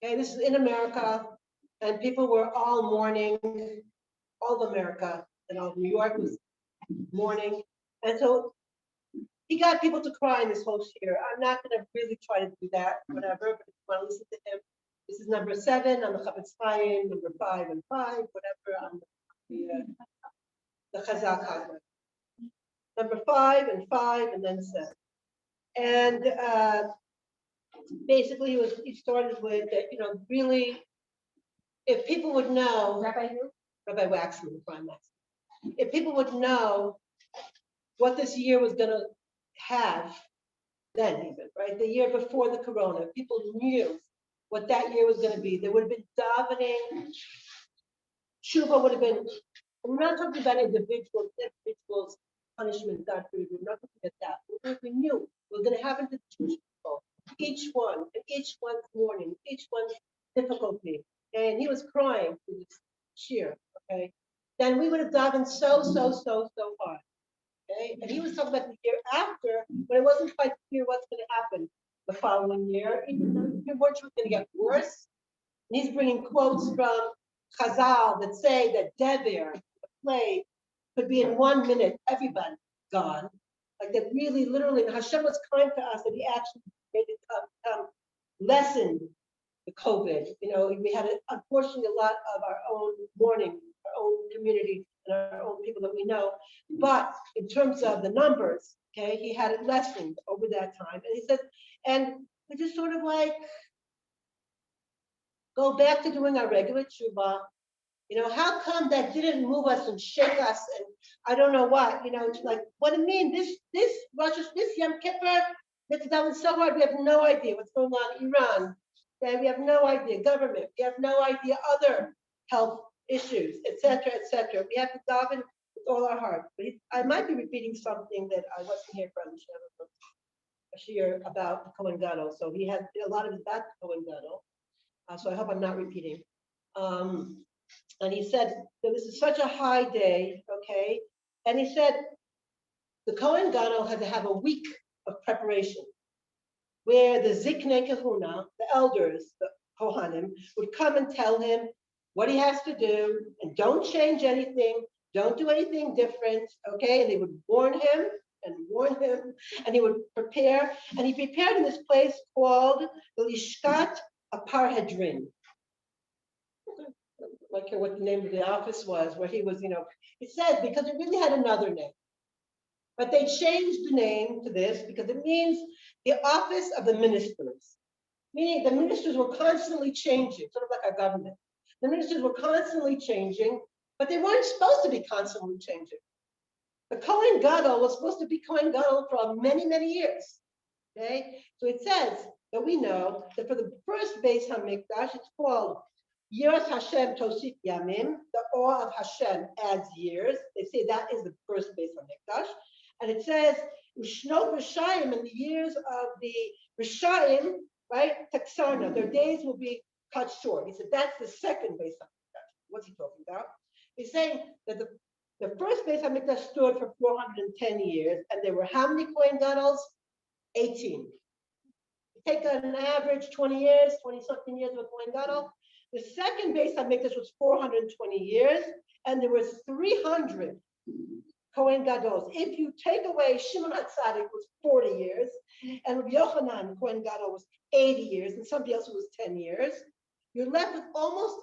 Okay, this is in America, and people were all mourning, all of America, and all of New York was mourning. And so he got people to cry in this whole year. I'm not going to really try to do that, whatever, but if you want to listen to him, this is number 7 on the Chavetz Chaim, number 5 and 5, whatever, on the Chazal Chazal. Number 5 and 5, and then 7. And basically, he started with that, really, if people would know, Rabbi Waxman, the Prime Waxman, if people would know what this year was going to have, then even, right? The year before the corona, people knew what that year was going to be. There would have been davening. Tshuva would have been, we're not talking about individuals punishment, God forbid. We're not talking about that. We knew we were going to have into the Jewish people, each one, and each one's mourning, each one's difficulty. And he was crying for this cheer, okay? Then we would have davened so hard. Okay? And he was talking about the year after, when it wasn't quite clear what's going to happen the following year. Your words were going to get worse. And he's bringing quotes from Chazal that say that Dever, the plague, could be in 1 minute, everybody gone. Like that really, literally, and Hashem was kind to us that he actually made it lessen the COVID. We had, unfortunately, a lot of our own mourning, our own community, and our own people that we know. But in terms of the numbers, okay, he had it lessened over that time. And he said, and we just sort of like go back to doing our regular tshuva. How come that didn't move us and shake us and I don't know what, it's like, what do you mean? This Yom Kippur, that's done so hard, we have no idea what's going on in Iran. Okay? We have no idea, government, we have no idea other health issues, etc., etc. We have to dive in with all our heart. But I might be repeating something that I wasn't here from Ashir about the Kohen Gadol. So he had a lot of his back to Kohen Gadol. So I hope I'm not repeating. And he said that this is such a high day, okay? And he said the Kohen Gadol had to have a week of preparation where the Ziknei Kahuna, the elders, the Kohanim, would come and tell him what he has to do and don't change anything, don't do anything different, okay? And they would warn him, and he would prepare. And he prepared in this place called the Lishkat Parhedrin. Like what the name of the office was, where he was, it said because it really had another name. But they changed the name to this because it means the office of the ministers. Meaning the ministers were constantly changing, sort of like our government. The ministers were constantly changing, but they weren't supposed to be constantly changing. The Kohen Gadol was supposed to be Kohen Gadol for many, many years. Okay? So it says that we know that for the first Beis HaMikdash, it's called Yiras Hashem Tosif Yamim, the awe of Hashem adds years. They say that is the first Beis HaMikdash. And it says, Ushnot Rishayim, in the years of the Rishayim, right, Taksarna, their days will be cut short. He said, that's the second Beis HaMikdash. What's he talking about? He's saying that the first Beis HaMikdash stood for 410 years, and there were how many Kohen Gadol? 18. Take an average 20 years, 20-something years with Kohen Gadol. The second Beis HaMikdash was 420 years, and there was 300 Kohen Gadol. If you take away Shimon HaTzadik was 40 years, and Rabbi Yochanan Kohen Gadol was 80 years, and somebody else was 10 years, you're left with almost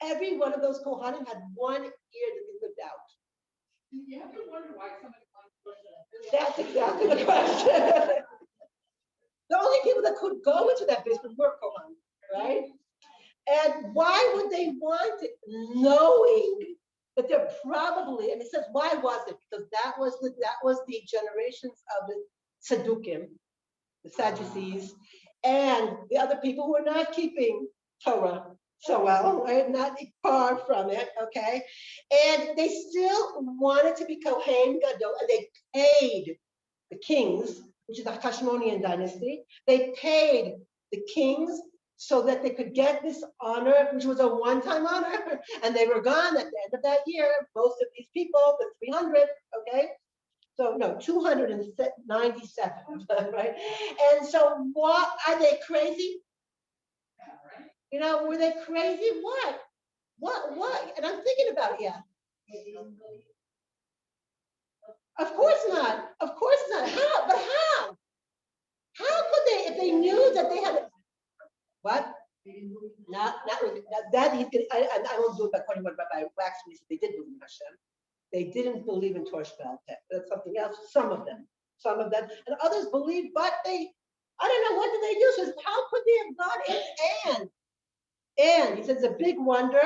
every one of those Kohanim had 1 year that they lived out. You have to wonder why somebody wants to. That's exactly the question. The only people that could go into that basement were Kohanim, right? And why would they want it, knowing that they're probably, and it says, why was it? Because that was the generations of the Tzedukim, the Sadducees, and the other people who are not keeping Torah so well, right? Not far from it, okay? And they still wanted to be Kohen Gadol, and they paid the kings, which is the Hashmonean dynasty, they paid the kings so that they could get this honor, which was a one-time honor, and they were gone at the end of that year. Most of these people, the 300, okay? So no, 297, right? And so what, are they crazy? Were they crazy? What? And I'm thinking about, yeah. Of course not. Of course not. How? But how? How could they, if they knew that they had, what? Not really. That he's gonna, I won't do it according to what Rabbi Waxman said. They did believe in Hashem. They didn't believe in Torah Sheba'al Peh. That's something else. Some of them, and others believed, but I don't know, what did they do? So how could they have gone in? And he says a big wonder,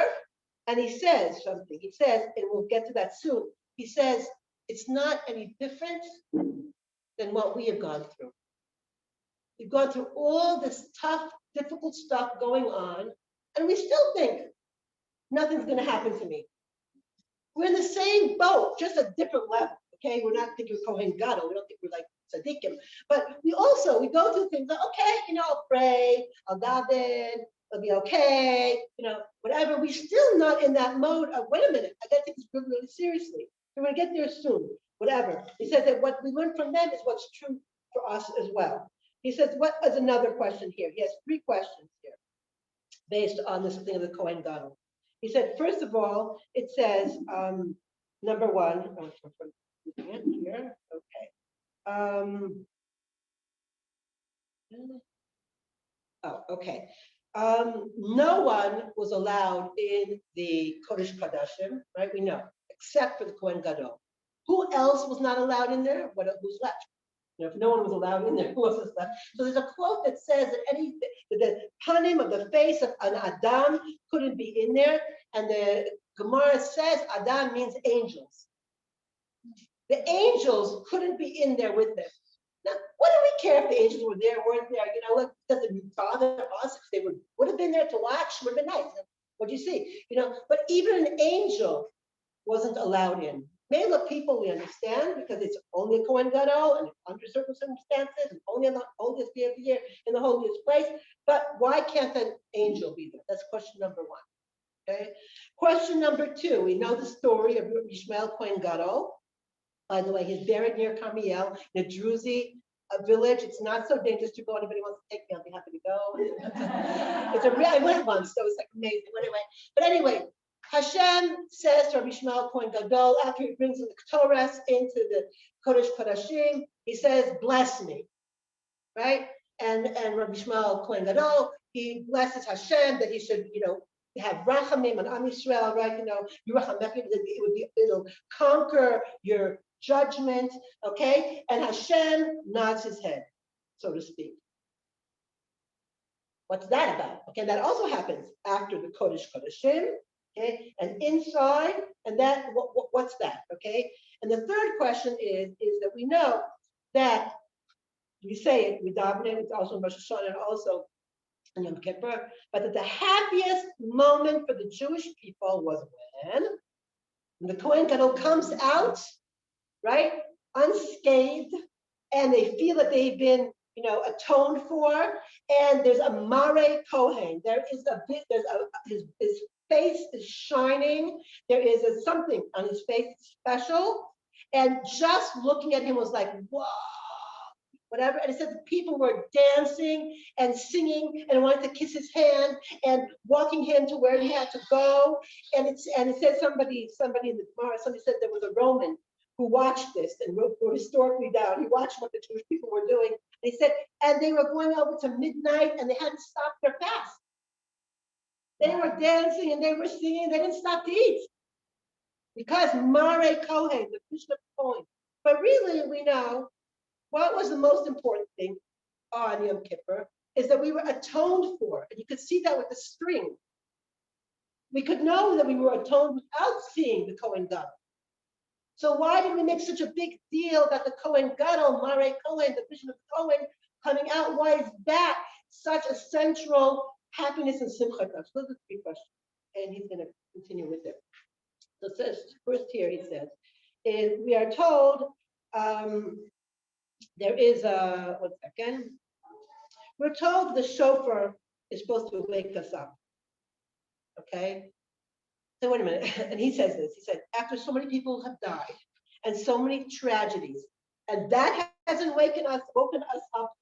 and he says something. He says, and we'll get to that soon. He says it's not any different than what we have gone through. We've gone through all this tough, difficult stuff going on, and we still think nothing's going to happen to me. We're in the same boat, just a different level. Okay, we're not thinking Kohen Gadol. We don't think we're like tzaddikim, but we go through things like, okay, I'll pray, I'll daven, it'll be okay, whatever. We're still not in that mode of, wait a minute, I got to take this really, really seriously. We're going to get there soon, whatever. He says that what we learn from them is what's true for us as well. He says, what is another question here? He has 3 questions here based on this thing of the Kohen Gadol. He said, first of all, it says, number 1, here, okay. Okay. No one was allowed in the Kodesh Kodashim, right? We know, except for the Kohen Gadol. Who else was not allowed in there? Who's left? If no one was allowed in there, who else is left? So there's a quote that says that the panim of the face of an Adam couldn't be in there, and the Gemara says Adam means angels. The angels couldn't be in there with them. Now, what do we care if the angels were there, weren't there? What does it bother us if they would have been there to watch? Would have been nice. What do you see? But even an angel wasn't allowed in. Mela people we understand because it's only a Kohen Gadol and under certain circumstances and only on the holiest day of the year in the holiest place. But why can't an angel be there? That's question number 1. Okay. Question number 2. We know the story of Yishmael Kohen Gadol. By the way, he's buried near Carmiel in a Druzy village. It's not so dangerous to go. Anybody wants to take me, I'll be happy to go. I went once, so it's like amazing. But anyway, Hashem says to Rabbi Yishmael Kohen Gadol, after he brings in the Torah into the Kodesh Kodashim, he says, bless me, right? And Rabbi Yishmael Kohen Gadol, he blesses Hashem that he should, have rachamim on Am Yisrael, right? It'll conquer your judgment, okay? And Hashem nods his head, so to speak. What's that about? Okay, that also happens after the Kodesh Kodashim, okay? And inside, and that, what's that, okay? And the third question is that we know that, we say it, we daven it, it's also in Rosh Hashanah and also in Yom Kippur, but that the happiest moment for the Jewish people was when the Kohen Gadol comes out, right, unscathed, and they feel that they've been, atoned for, and there's a Mare Kohen. His face is shining. There is something on his face special, and just looking at him was like, whoa. Whatever, and it said the people were dancing and singing and wanted to kiss his hand and walking him to where he had to go. And it said somebody in the Gemara, somebody said there was a Roman who watched this and wrote historically down. He watched what the Jewish people were doing. They said, and they were going over to midnight and they hadn't stopped their fast. They were dancing and they were singing. They didn't stop to eat because Mare Kohen, the Mishnah Kohen. But really, we know. What was the most important thing on Yom Kippur is that we were atoned for. And you could see that with the string. We could know that we were atoned without seeing the Kohen Gadol. So why did we make such a big deal that the Kohen Gadol, Mare Kohen, the vision of Kohen coming out? Why is that such a central happiness and simcha? So those are 3 questions. And he's going to continue with it. So it says, first here he says, is we are told, there is a, 1 second. We're told the shofar is supposed to wake us up. Okay? So wait a minute. And he says this. He said, after so many people have died and so many tragedies, and that hasn't woken us up,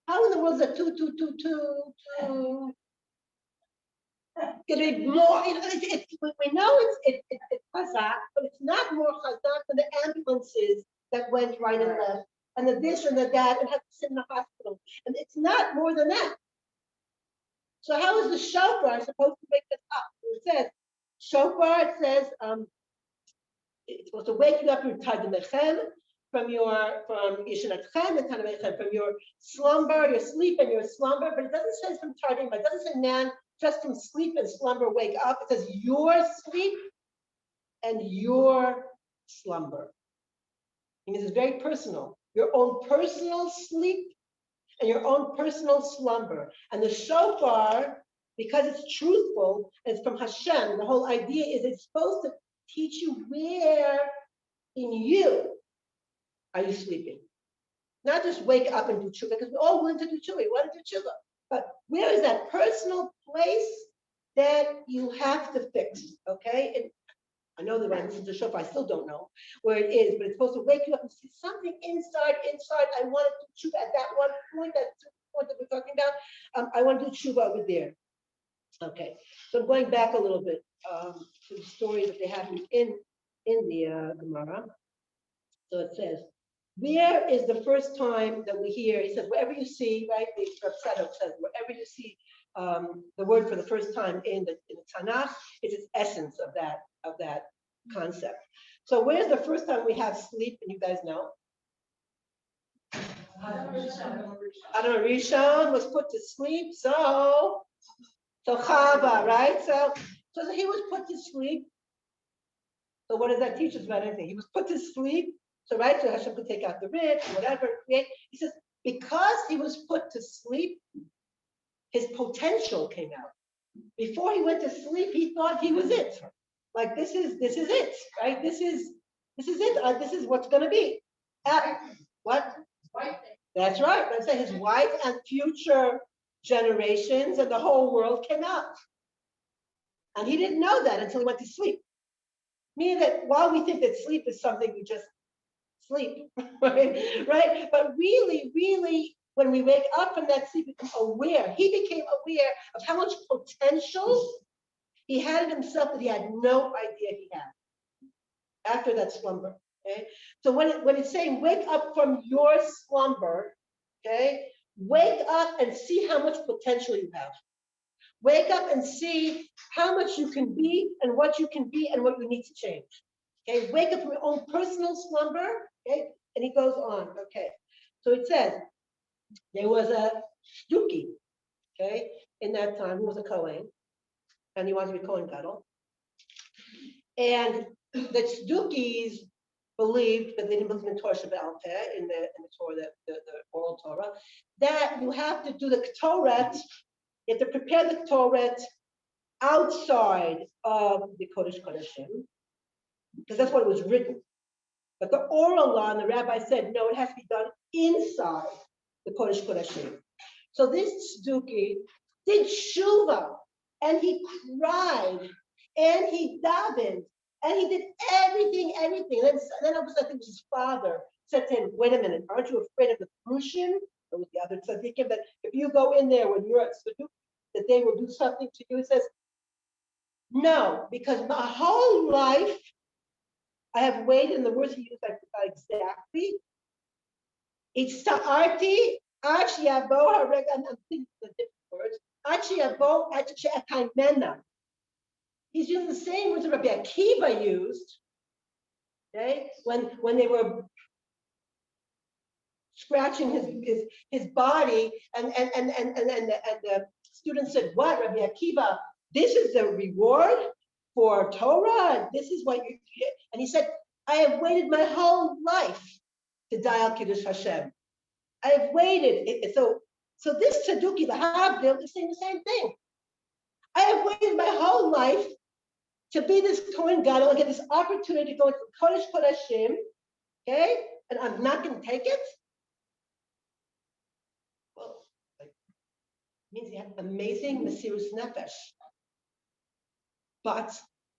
how in the world is a 2, 2, 2, 2, 2? Could be more, we know it's chazak, but it's not more chazak than the ambulances that went right and left, and the this and the that, and had to sit in the hospital. And it's not more than that. So how is the shofar supposed to wake us up? It says, shofar, it says, it's supposed to wake you up from from your slumber, your sleep and your slumber, but it doesn't say from tardim, but it doesn't say man, just from sleep and slumber wake up. It says your sleep and your slumber. It means it's very personal. Your own personal sleep and your own personal slumber. And the shofar, because it's truthful, and it's from Hashem, the whole idea is it's supposed to teach you where in you are you sleeping. Not just wake up and do tshuva, because we're all willing to do tshuva. We want to do tshuva. But where is that personal place that you have to fix? Okay? And I know that when I listen to the shofar, I still don't know where it is, but it's supposed to wake you up and see something inside. I want to do tshuva at that one point, that point that we're talking about. I want to do tshuva over there. Okay. So I'm going back a little bit to the story that they have in the Gemara. So it says, where is the first time that we hear, he says, wherever you see, right, the Rav Tzadok says, wherever you see the word for the first time in the Tanakh, it's its essence of that concept. So where's the first time we have sleep, and you guys know? Adam Rishon was put to sleep, so Chava, right? So he was put to sleep. So what does that teach us about anything? He was put to sleep. So right, so Hashem could take out the rib, whatever, create. He says, because he was put to sleep, his potential came out. Before he went to sleep, he thought he was it. Like this is it, right? This is it. This is what's going to be. What? That's right. Let's say his wife and future generations and the whole world came out. And he didn't know that until he went to sleep. Meaning that while we think that sleep is something we just sleep, right? But really, when we wake up from that sleep, we become aware. He became aware of how much potential he had in himself that he had no idea he had after that slumber. Okay, so when it's saying wake up from your slumber, okay, wake up and see how much potential you have. Wake up and see how much you can be and what you can be and what you need to change. Okay, wake up from your own personal slumber. Okay, and he goes on. Okay, so it says there was a Duki, okay, in that time who was a Kohen, and he wanted to be Kohen Gadol. And the Tzedukis believed, but they didn't believe in Torah Shabbat in the Torah, the oral Torah, that you have to do the Torah. You have to prepare the Torah outside of the Kodesh Kodeshim, because that's what it was written. But the oral law, and the rabbi said, no, it has to be done inside the Kodesh Kodeshim. So this Tzduki did Tshuva, and he cried, and he davened, and he did everything. Then all of a sudden his father said to him, wait a minute, aren't you afraid of the Prussian? That was the other tzaddikim, that if you go in there when you're at Tzaddik, that they will do something to you. He says, no, because my whole life I have waited, and the words he used I forgot exactly. It's sa'arti, I'm thinking the different words. He's using the same words that Rabbi Akiva used, okay, when they were scratching his body, and the student said, what, Rabbi Akiva, this is the reward for Torah? This is what you, and he said, I have waited my whole life to die al Kiddush Hashem. I have waited. So this Tzeduki, the Havdil, is saying the same thing. I have waited my whole life to be this Kohen Gadol and get this opportunity to go into Kodesh Kodeshim, okay? And I'm not going to take it? Well, it means he had amazing Mesirus Nefesh. But